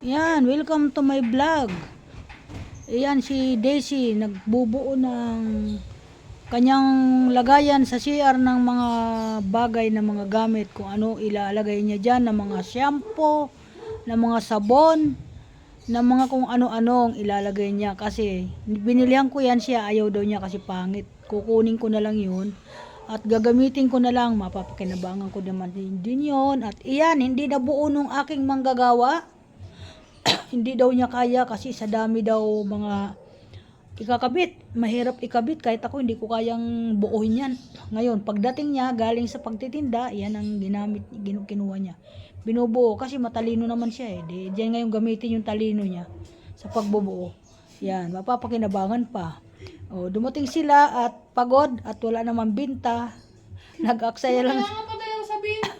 Yan, welcome to my vlog. Ayan si Daisy, nagbubuo ng kanyang lagayan sa CR ng mga bagay na mga gamit. Kung ano ilalagay niya dyan, ng mga shampoo, ng mga sabon, ng mga kung ano-ano ang ilalagay niya. Kasi binilihan ko yan siya, ayaw daw niya kasi pangit. Kukunin ko na lang yun. At gagamitin ko na lang, mapapakinabangan ko naman din yun. At iyan, hindi na buo nung aking manggagawa. Hindi daw niya kaya kasi sa dami daw mga ikakabit. Mahirap ikabit kahit ako hindi ko kayang buuhin yan. Ngayon, pagdating niya galing sa pagtitinda, yan ang kinuha niya. Binubuo kasi matalino naman siya eh. Diyan ngayon gamitin yung talino niya sa pagbubuo. Yan, mapapakinabangan pa. O, dumating sila at pagod at wala namang binta. Nag-aksaya lang. Kailangan pa tayo sabihin.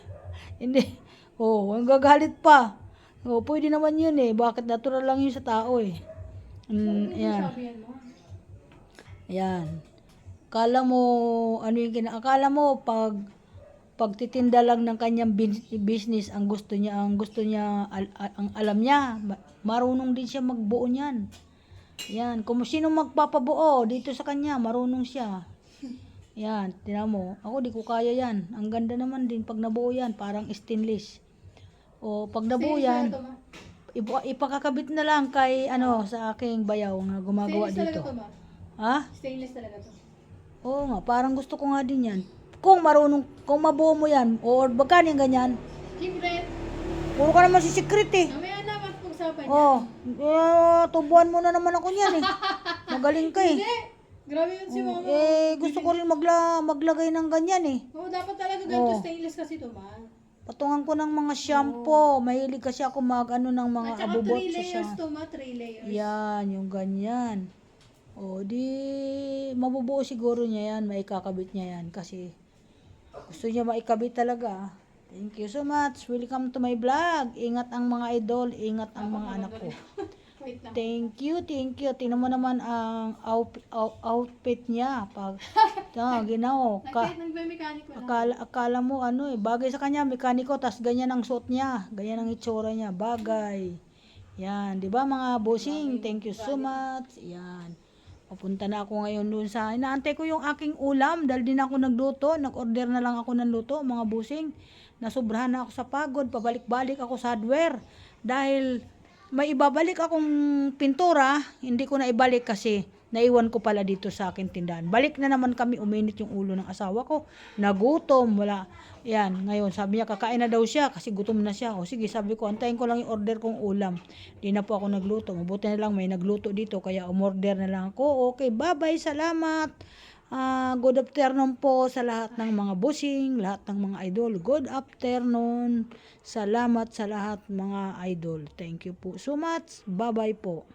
Hindi. Oh, ang gagalit pa. Oh, pwede naman yun eh. Bakit natural lang yun sa tao eh. Yan. Sabihin mo. Yan. Akala mo, ano yung akala mo pagtitinda lang ng kanyang business ang gusto niya, ang alam niya, marunong din siya magbuo niyan. Yan, kung sino magpapabuo dito sa kanya, marunong siya. Yan, tinan mo. Ako di ko kaya yan. Ang ganda naman din pag nabuo yan, parang stainless. O pag nabuo yan, ipakakabit na lang kay sa aking bayaw na gumagawa Stainless dito. talaga to, ma. Ha? Stainless talaga to. Oo nga, parang gusto ko nga din yan. Kung marunong, kung mabuo mo yan, o bagkan yung ganyan, Secret. puro ka naman si secret eh. Mamaya na mag-usapan niya. Oh, tubuan mo na naman ako niyan eh. Magaling ka eh. Hindi. Grabe yun si mama. Gusto ko rin maglagay ng ganyan eh. Oo, dapat talaga ganito Oh. stainless kasi to, ma. Patungan ko ng mga shampoo. Mahilig kasi ako ng mga At saka abubot 3 sa layers to, ma. 3 layers. Yan, yung ganyan. O, di, mabubuo siguro niya yan. Maikakabit niya yan. Kasi, gusto niya maikabit talaga. Thank you so much. Welcome to my vlog. Ingat ang mga idol. Ingat ang mga anak ko. Wait lang. Thank you, thank you. Tingnan mo naman ang outfit niya. Ginawa. Nagme-mekaniko lang. Akala mo bagay sa kanya, mekaniko, tas ganyan ang suot niya. Ganyan ang itsura niya. Bagay. Yan, di ba mga bossing? Thank you so much. Yan. Papunta na ako ngayon doon sa, inaantay ko yung aking ulam dahil din ako nagluto, nag-order na lang ako ng luto, mga busing. Nasobrahan na ako sa pagod, pabalik-balik ako sa hardware. Dahil may ibabalik akong pintura, hindi ko na ibalik kasi naiwan ko pala dito sa akin tindahan. Balik na naman kami, uminit yung ulo ng asawa ko, nagutom, wala. Yan, ngayon sabi niya kakain na daw siya kasi gutom na siya. O sige, sabi ko, antayin ko lang yung order kong ulam. Di na po ako nagluto. Mabuti na lang may nagluto dito kaya umorder na lang ako. Okay, bye-bye, salamat. Good afternoon po sa lahat ng mga bossing, lahat ng mga idol. Good afternoon. Salamat sa lahat mga idol. Thank you po so much. Bye-bye po.